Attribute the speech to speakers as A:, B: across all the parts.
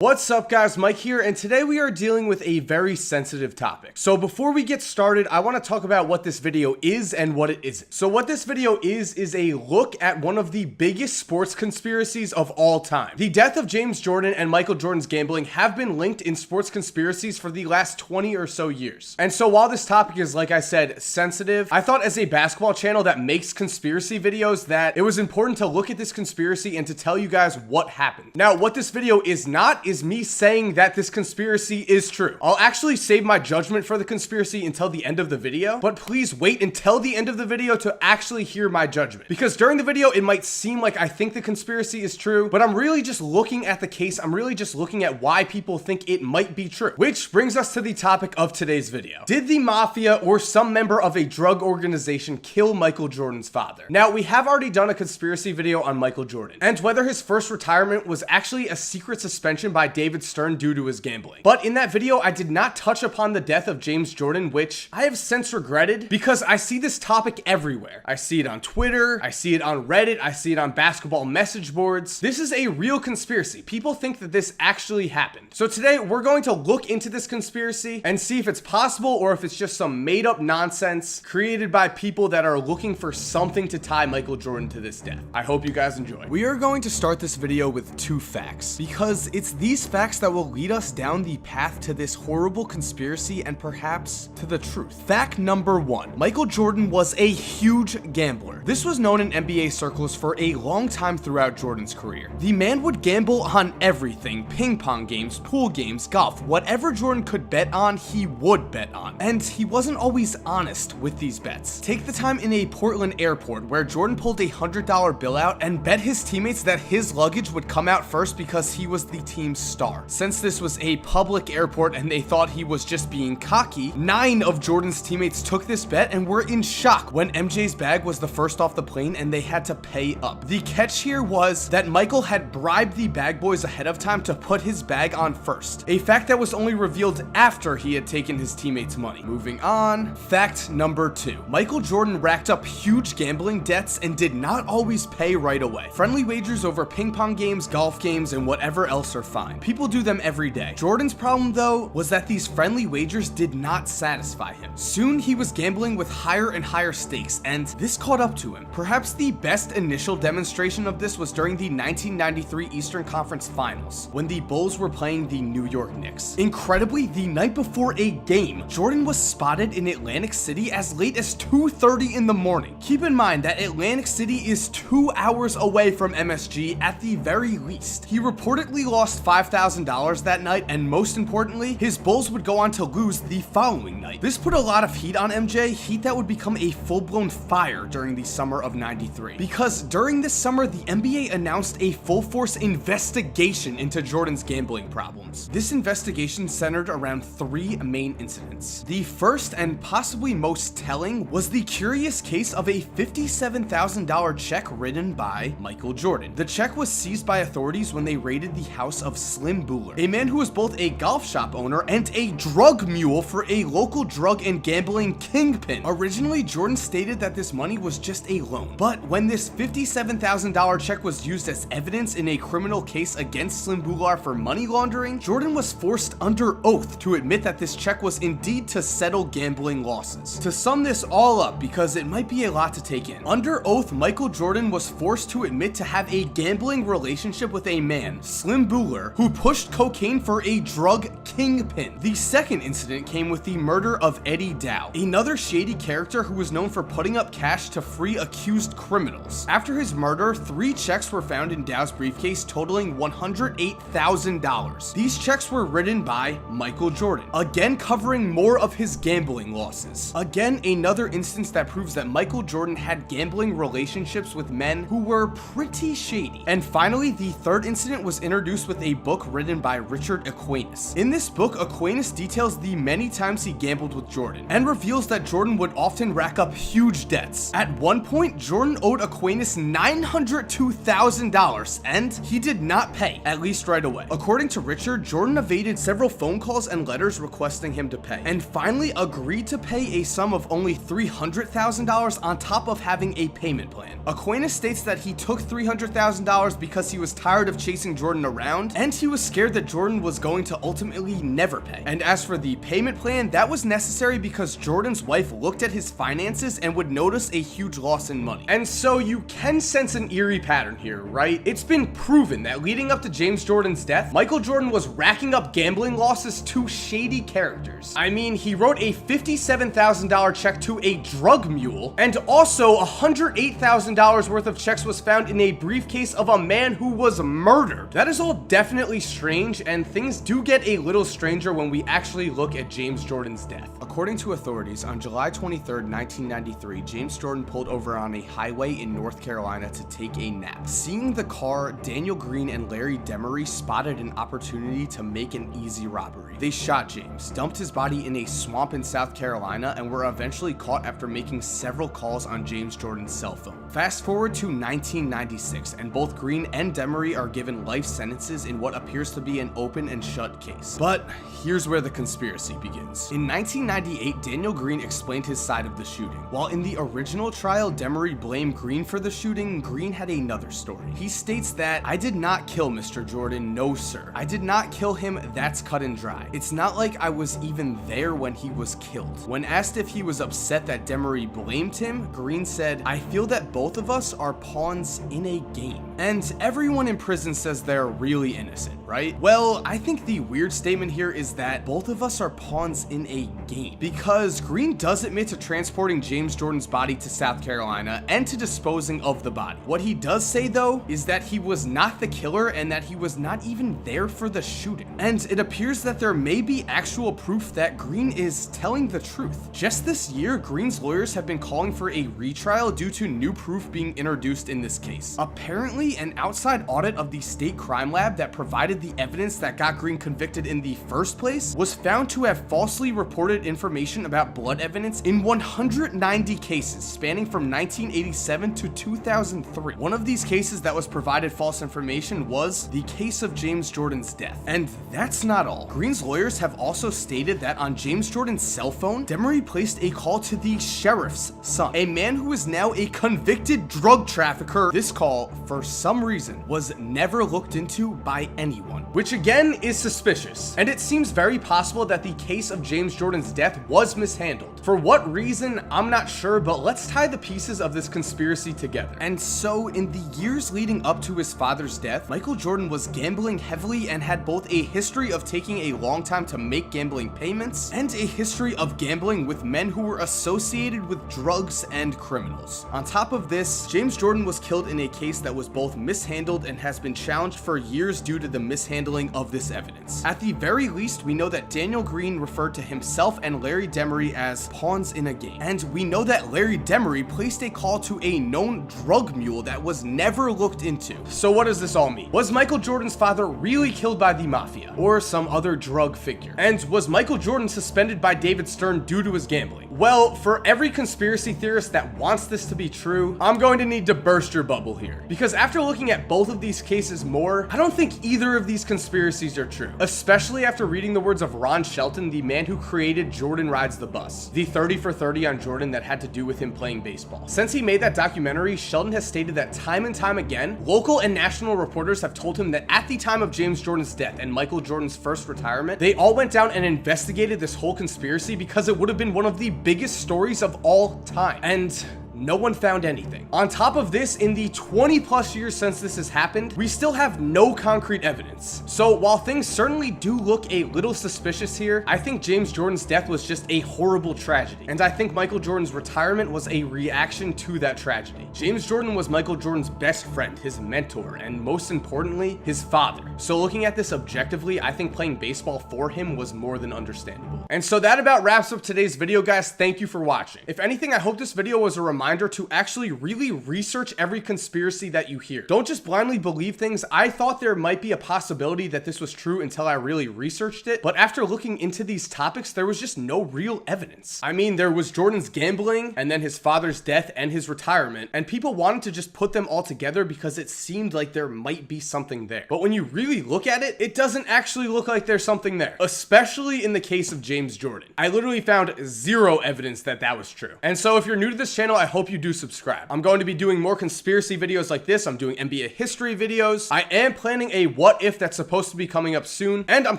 A: What's up guys, Mike here, and today we are dealing with a very sensitive topic. So before we get started, I want to talk about what this video is and what it isn't. So what this video is a look at one of the biggest sports conspiracies of all time. The death of James Jordan and Michael Jordan's gambling have been linked in sports conspiracies for the last 20 or so years. And so while this topic is, like I said, sensitive, I thought as a basketball channel that makes conspiracy videos that it was important to look at this conspiracy and to tell you guys what happened. Now, what this video is not is me saying that this conspiracy is true. I'll actually save my judgment for the conspiracy until the end of the video, but please wait until the end of the video to actually hear my judgment. Because during the video, it might seem like I think the conspiracy is true, but I'm really just looking at the case. I'm really just looking at why people think it might be true. Which brings us to the topic of today's video. Did the Mafia or some member of a drug organization kill Michael Jordan's father? Now, we have already done a conspiracy video on Michael Jordan and whether his first retirement was actually a secret suspension by David Stern due to his gambling. But in that video, I did not touch upon the death of James Jordan, which I have since regretted because I see this topic everywhere. I see it on Twitter, I see it on Reddit, I see it on basketball message boards. This is a real conspiracy. People think that this actually happened. So today, we're going to look into this conspiracy and see if it's possible or if it's just some made up nonsense created by people that are looking for something to tie Michael Jordan to this death. I hope you guys enjoy. We are going to start this video with two facts because it's these facts that will lead us down the path to this horrible conspiracy and perhaps to the truth. Fact number one, Michael Jordan was a huge gambler. This was known in NBA circles for a long time throughout Jordan's career. The man would gamble on everything: ping pong games, pool games, golf, whatever Jordan could bet on, he would bet on. And he wasn't always honest with these bets. Take the time in a Portland airport where Jordan pulled a $100 bill out and bet his teammates that his luggage would come out first because he was the team's star. Since this was a public airport and they thought he was just being cocky, 9 of Jordan's teammates took this bet and were in shock when MJ's bag was the first off the plane and they had to pay up. The catch here was that Michael had bribed the bag boys ahead of time to put his bag on first, a fact that was only revealed after he had taken his teammates' money. Moving on, fact number 2. Michael Jordan racked up huge gambling debts and did not always pay right away. Friendly wagers over ping pong games, golf games, and whatever else are fine. People do them every day. Jordan's problem though was that these friendly wagers did not satisfy him. Soon he was gambling with higher and higher stakes, and this caught up to him. Perhaps the best initial demonstration of this was during the 1993 Eastern Conference Finals when the Bulls were playing the New York Knicks. Incredibly, the night before a game, Jordan was spotted in Atlantic City as late as 2:30 in the morning. Keep in mind that Atlantic City is 2 hours away from MSG at the very least. He reportedly lost $5,000 that night, and most importantly, his Bulls would go on to lose the following night. This put a lot of heat on MJ, heat that would become a full-blown fire during the summer of '93. Because during this summer, the NBA announced a full-force investigation into Jordan's gambling problems. This investigation centered around 3 main incidents. The first and possibly most telling was the curious case of a $57,000 check written by Michael Jordan. The check was seized by authorities when they raided the house of Slim Buller, a man who was both a golf shop owner and a drug mule for a local drug and gambling kingpin. Originally, Jordan stated that this money was just a loan, but when this $57,000 check was used as evidence in a criminal case against Slim Buller for money laundering, Jordan was forced under oath to admit that this check was indeed to settle gambling losses. To sum this all up, because it might be a lot to take in, under oath, Michael Jordan was forced to admit to have a gambling relationship with a man, Slim Buller, who pushed cocaine for a drug kingpin. The second incident came with the murder of Eddie Dow, another shady character who was known for putting up cash to free accused criminals. After his murder, 3 checks were found in Dow's briefcase totaling $108,000. These checks were written by Michael Jordan, again covering more of his gambling losses. Again, another instance that proves that Michael Jordan had gambling relationships with men who were pretty shady. And finally, the third incident was introduced with a book written by Richard Aquinas. In this book, Aquinas details the many times he gambled with Jordan and reveals that Jordan would often rack up huge debts. At one one point, Jordan owed Aquinas $902,000, and he did not pay, at least right away. According to Richard, Jordan evaded several phone calls and letters requesting him to pay, and finally agreed to pay a sum of only $300,000 on top of having a payment plan. Aquinas states that he took $300,000 because he was tired of chasing Jordan around, and he was scared that Jordan was going to ultimately never pay. And as for the payment plan, that was necessary because Jordan's wife looked at his finances and would notice a huge loss in money. And so you can sense an eerie pattern here, right? It's been proven that leading up to James Jordan's death, Michael Jordan was racking up gambling losses to shady characters. I mean, he wrote a $57,000 check to a drug mule, and also $108,000 worth of checks was found in a briefcase of a man who was murdered. That is all definitely strange, and things do get a little stranger when we actually look at James Jordan's death. According to authorities, on July 23rd, 1993, James Jordan pulled over on a highway in North Carolina to take a nap. Seeing the car, Daniel Green and Larry Demery spotted an opportunity to make an easy robbery. They shot James, dumped his body in a swamp in South Carolina, and were eventually caught after making several calls on James Jordan's cell phone. Fast forward to 1996, and both Green and Demery are given life sentences in what appears to be an open and shut case. But here's where the conspiracy begins. In 1998, Daniel Green explained his side of the shooting. While in the original trial, Demery blamed Green for the shooting, Green had another story. He states that, "I did not kill Mr. Jordan, no sir. I did not kill him, that's cut and dry. It's not like I was even there when he was killed." When asked if he was upset that Demery blamed him, Green said, "I feel that both of us are pawns in a game." And everyone in prison says they're really innocent, right? Well, I think the weird statement here is that both of us are pawns in a game, because Green does admit to transporting James Jordan's body to South Carolina and to disposing of the body. What he does say though is that he was not the killer and that he was not even there for the shooting. And it appears that there may be actual proof that Green is telling the truth. Just this year, Green's lawyers have been calling for a retrial due to new proof being introduced in this case. Apparently, an outside audit of the state crime lab that provided the evidence that got Green convicted in the first place was found to have falsely reported information about blood evidence in 190 cases spanning from 1987 to 2003. One of these cases that was provided false information was the case of James Jordan's death. And that's not all. Green's lawyers have also stated that on James Jordan's cell phone, Demery placed a call to the sheriff's son, a man who is now a convicted drug trafficker. This call, for some reason, was never looked into by anyone, which again is suspicious. And it seems very possible that the case of James Jordan's death was mishandled. For what reason, I'm not sure, but let's tie the pieces of this conspiracy together. And so, in the years leading up to his father's death, Michael Jordan was gambling heavily and had both a history of taking a long time to make gambling payments and a history of gambling with men who were associated with drugs and criminals. On top of this, James Jordan was killed in a case that was both mishandled and has been challenged for years due to the mishandling of this evidence. At the very least, we know that Daniel Green referred to himself and Larry Demery as pawns in a game. And we know that Larry Demery placed a call to a known drug mule that was never looked into. So what does this all mean? Was Michael Jordan's father really killed by the Mafia or some other drug figure? And was Michael Jordan suspended by David Stern due to his gambling? Well, for every conspiracy theorist that wants this to be true, I'm going to need to burst your bubble here. Because after looking at both of these cases more, I don't think either of these conspiracies are true. Especially after reading the words of Ron Shelton, the man who created Jordan Rides the Bus, the 30 for 30 on Jordan that had to do with him playing baseball. Since he made that documentary, Shelton has stated that time and time again, local and national reporters have told him that at the time of James Jordan's death and Michael Jordan's first retirement, they all went down and investigated this whole conspiracy because it would have been one of the biggest stories of all time. And no one found anything. On top of this, in the 20 plus years since this has happened, we still have no concrete evidence. So while things certainly do look a little suspicious here, I think James Jordan's death was just a horrible tragedy. And I think Michael Jordan's retirement was a reaction to that tragedy. James Jordan was Michael Jordan's best friend, his mentor, and most importantly, his father. So looking at this objectively, I think playing baseball for him was more than understandable. And so that about wraps up today's video, guys. Thank you for watching. If anything, I hope this video was a reminder reminder to actually really research every conspiracy that you hear. Don't just blindly believe things. I thought there might be a possibility that this was true until I really researched it, but after looking into these topics, there was just no real evidence. I mean, there was Jordan's gambling, and then his father's death and his retirement, and people wanted to just put them all together because it seemed like there might be something there. But when you really look at it, it doesn't actually look like there's something there, especially in the case of James Jordan. I literally found zero evidence that that was true. And so if you're new to this channel, I hope you do subscribe. I'm going to be doing more conspiracy videos like this. I'm doing NBA history videos. I am planning a what if that's supposed to be coming up soon, and I'm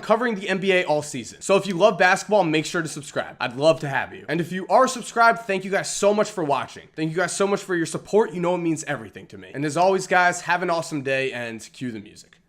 A: covering the NBA all season. So if you love basketball, make sure to subscribe. I'd love to have you. And if you are subscribed, thank you guys so much for watching. Thank you guys so much for your support. You know it means everything to me. And as always, guys, have an awesome day, and cue the music.